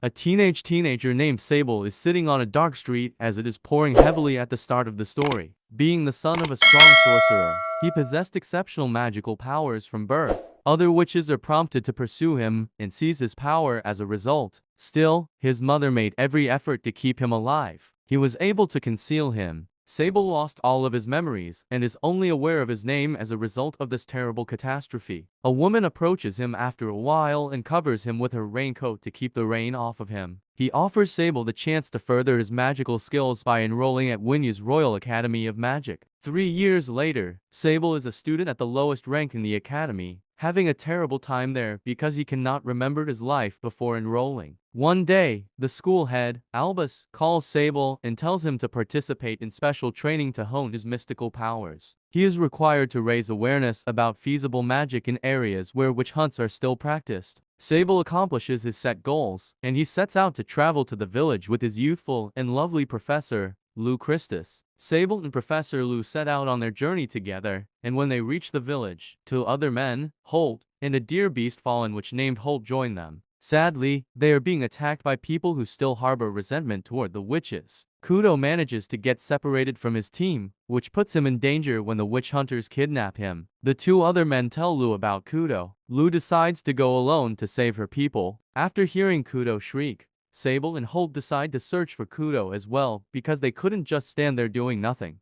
A teenager named Sable is sitting on a dark street as it is pouring heavily at the start of the story. Being the son of a strong sorcerer, he possessed exceptional magical powers from birth. Other witches are prompted to pursue him and seize his power as a result. Still, his mother made every effort to keep him alive. He was able to conceal him. Sable lost all of his memories and is only aware of his name as a result of this terrible catastrophe. A woman approaches him after a while and covers him with her raincoat to keep the rain off of him. He offers Sable the chance to further his magical skills by enrolling at Winyu's Royal Academy of Magic. 3 years later, Sable is a student at the lowest rank in the academy, having a terrible time there because he cannot remember his life before enrolling. One day, the school head, Albus, calls Sable and tells him to participate in special training to hone his mystical powers. He is required to raise awareness about feasible magic in areas where witch hunts are still practiced. Sable accomplishes his set goals, and he sets out to travel to the village with his youthful and lovely professor, Lou Christus. Sable and Professor Lou set out on their journey together, and when they reach the village, two other men, Holt, and a deer beast fallen which named Holt join them. Sadly, they are being attacked by people who still harbor resentment toward the witches. Kudo manages to get separated from his team, which puts him in danger when the witch hunters kidnap him. The two other men tell Lou about Kudo. Lou decides to go alone to save her people. After hearing Kudo shriek, Sable and Holt decide to search for Kudo as well because they couldn't just stand there doing nothing.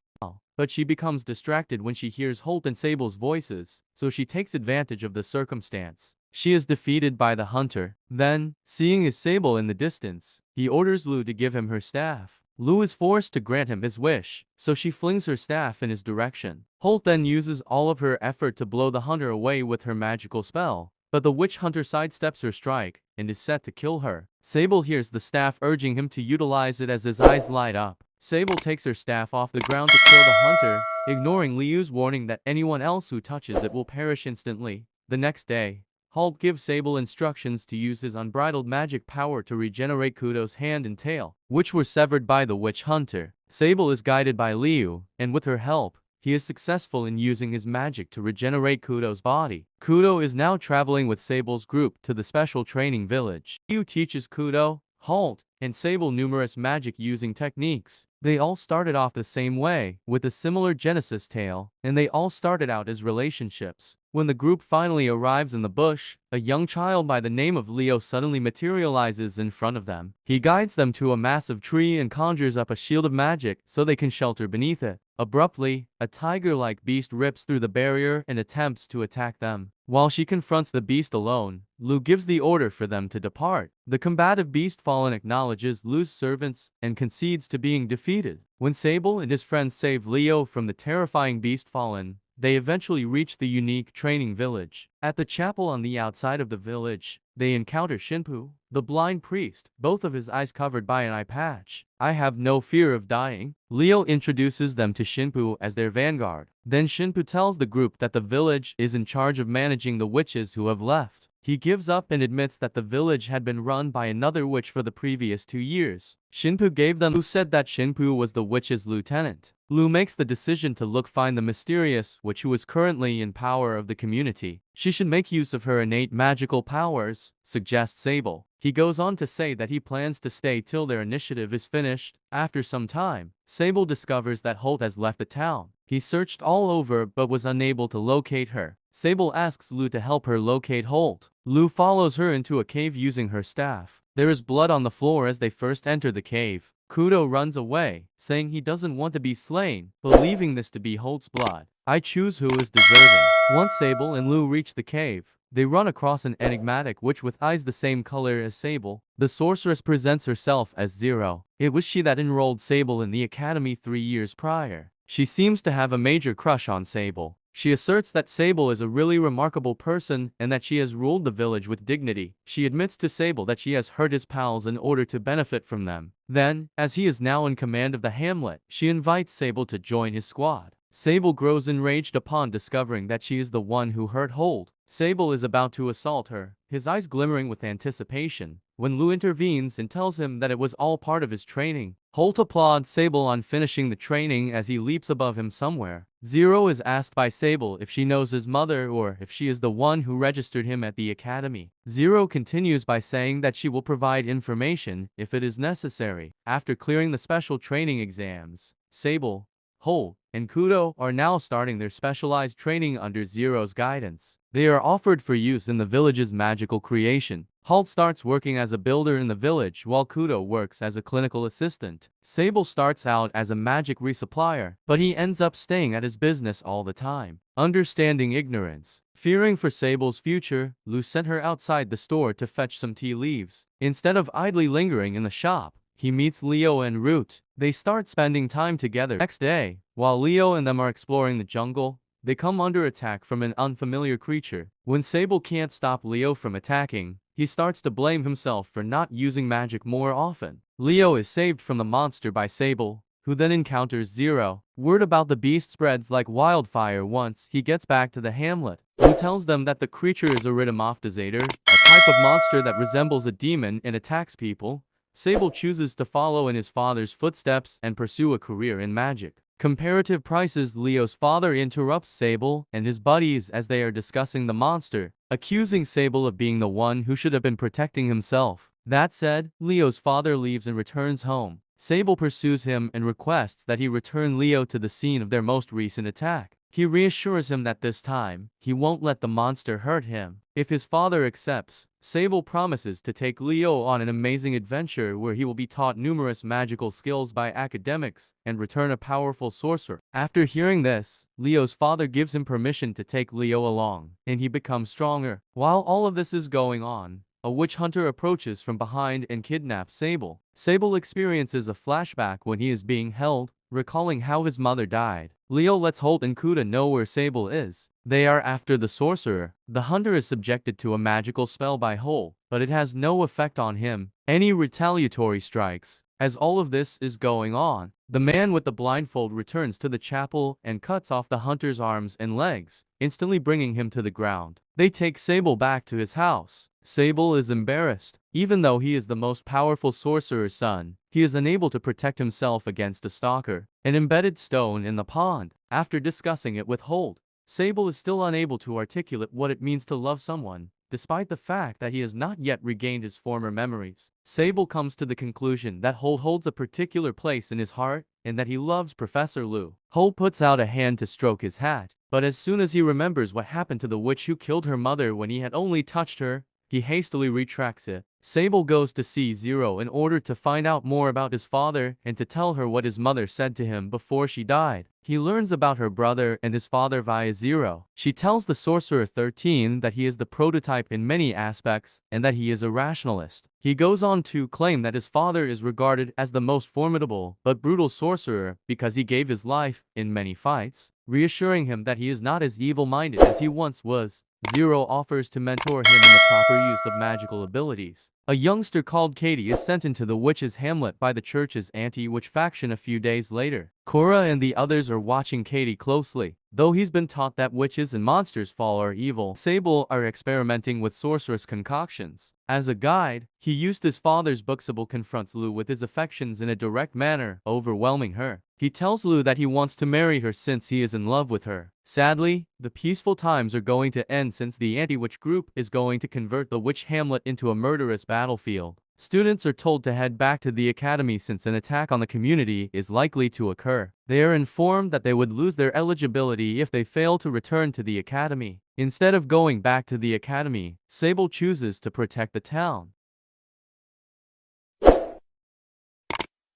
But she becomes distracted when she hears Holt and Sable's voices, so she takes advantage of the circumstance. She is defeated by the hunter. Then, seeing his Sable in the distance, he orders Lou to give him her staff. Lou is forced to grant him his wish, so she flings her staff in his direction. Holt then uses all of her effort to blow the hunter away with her magical spell, but the witch hunter sidesteps her strike and is set to kill her. Sable hears the staff urging him to utilize it as his eyes light up. Sable takes her staff off the ground to kill the hunter, ignoring Liu's warning that anyone else who touches it will perish instantly. The next day, Holt gives Sable instructions to use his unbridled magic power to regenerate Kudo's hand and tail, which were severed by the witch hunter. Sable is guided by Liu, and with her help, he is successful in using his magic to regenerate Kudo's body. Kudo is now traveling with Sable's group to the special training village. Liu teaches Kudo, Holt, and Sable numerous magic-using techniques. They all started off the same way, with a similar genesis tale, and they all started out as relationships. When the group finally arrives in the bush, a young child by the name of Leo suddenly materializes in front of them. He guides them to a massive tree and conjures up a shield of magic so they can shelter beneath it. Abruptly, a tiger-like beast rips through the barrier and attempts to attack them. While she confronts the beast alone, Lou gives the order for them to depart. The combative beast fallen acknowledges Lou's servants and concedes to being defeated. When Sable and his friends save Leo from the terrifying beast fallen, they eventually reach the unique training village. At the chapel on the outside of the village, they encounter Shinpu, the blind priest, both of his eyes covered by an eye patch. I have no fear of dying. Leo introduces them to Shinpu as their vanguard. Then Shinpu tells the group that the village is in charge of managing the witches who have left. He gives up and admits that the village had been run by another witch for the previous 2 years. Shinpu gave them who said that Shinpu was the witch's lieutenant. Lou makes the decision to find the mysterious witch who is currently in power of the community. She should make use of her innate magical powers, suggests Sable. He goes on to say that he plans to stay till their initiative is finished. After some time, Sable discovers that Holt has left the town. He searched all over but was unable to locate her. Sable asks Lou to help her locate Holt. Lou follows her into a cave using her staff. There is blood on the floor as they first enter the cave. Kudo runs away, saying he doesn't want to be slain, believing this to be Holt's blood. I choose who is deserving. Once Sable and Lou reach the cave, they run across an enigmatic witch with eyes the same color as Sable. The sorceress presents herself as Zero. It was she that enrolled Sable in the academy 3 years prior. She seems to have a major crush on Sable. She asserts that Sable is a really remarkable person and that she has ruled the village with dignity. She admits to Sable that she has hurt his pals in order to benefit from them. Then, as he is now in command of the hamlet, she invites Sable to join his squad. Sable grows enraged upon discovering that she is the one who hurt Holt. Sable is about to assault her. his eyes glimmering with anticipation, when Lu intervenes and tells him that it was all part of his training. Holt applauds Sable on finishing the training as he leaps above him somewhere. Zero is asked by Sable if she knows his mother or if she is the one who registered him at the academy. Zero continues by saying that she will provide information if it is necessary. After clearing the special training exams, Sable, Holt, and Kudo are now starting their specialized training under Zero's guidance. They are offered for use in the village's magical creation. Holt starts working as a builder in the village while Kudo works as a clinical assistant. Sable starts out as a magic resupplier, but he ends up staying at his business all the time. Understanding ignorance. Fearing for Sable's future, Lu sent her outside the store to fetch some tea leaves. Instead of idly lingering in the shop, he meets Leo en route. They start spending time together. Next day, while Leo and them are exploring the jungle, they come under attack from an unfamiliar creature. When Sable can't stop Leo from attacking, he starts to blame himself for not using magic more often. Leo is saved from the monster by Sable, who then encounters Zero. Word about the beast spreads like wildfire once he gets back to the hamlet. Who tells them that the creature is a Rhythmoptizator, a type of monster that resembles a demon and attacks people. Sable chooses to follow in his father's footsteps and pursue a career in magic. Comparative prices. Leo's father interrupts Sable and his buddies as they are discussing the monster, accusing Sable of being the one who should have been protecting himself. That said, Leo's father leaves and returns home. Sable pursues him and requests that he return Leo to the scene of their most recent attack. He reassures him that this time, he won't let the monster hurt him. If his father accepts, Sable promises to take Leo on an amazing adventure where he will be taught numerous magical skills by academics and return a powerful sorcerer. After hearing this, Leo's father gives him permission to take Leo along, and he becomes stronger. While all of this is going on, a witch hunter approaches from behind and kidnaps Sable. Sable experiences a flashback when he is being held, recalling how his mother died. Leo lets Holt and Kuda know where Sable is. They are after the sorcerer. The hunter is subjected to a magical spell by Holt, but it has no effect on him. Any retaliatory strikes. As all of this is going on, the man with the blindfold returns to the chapel and cuts off the hunter's arms and legs, instantly bringing him to the ground. They take Sable back to his house. Sable is embarrassed. Even though he is the most powerful sorcerer's son, he is unable to protect himself against a stalker, an embedded stone in the pond. After discussing it with Holt, Sable is still unable to articulate what it means to love someone, despite the fact that he has not yet regained his former memories. Sable comes to the conclusion that Holt holds a particular place in his heart, and that he loves Professor Lu. Holt puts out a hand to stroke his hat, but as soon as he remembers what happened to the witch who killed her mother when he had only touched her, he hastily retracts it. Sable goes to see Zero in order to find out more about his father and to tell her what his mother said to him before she died. He learns about her brother and his father via Zero. She tells the Sorcerer 13 that he is the prototype in many aspects and that he is a rationalist. He goes on to claim that his father is regarded as the most formidable but brutal sorcerer because he gave his life in many fights, reassuring him that he is not as evil-minded as he once was. Zero offers to mentor him in the proper use of magical abilities. A youngster called Katie is sent into the witch's hamlet by the church's anti-witch faction a few days later. Cora and the others are watching Katie closely. Though he's been taught that witches and monsters fall are evil, Sable are experimenting with sorceress concoctions. As a guide, he used his father's book. Sable confronts Lu with his affections in a direct manner, overwhelming her. He tells Lu that he wants to marry her since he is in love with her. Sadly, the peaceful times are going to end since the anti-witch group is going to convert the witch hamlet into a murderous battlefield. Students are told to head back to the academy since an attack on the community is likely to occur. They are informed that they would lose their eligibility if they fail to return to the academy. Instead of going back to the academy, Sable chooses to protect the town.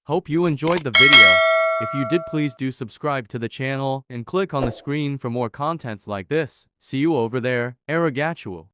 Hope you enjoyed the video. If you did, please do subscribe to the channel and click on the screen for more contents like this. See you over there. Arigatou.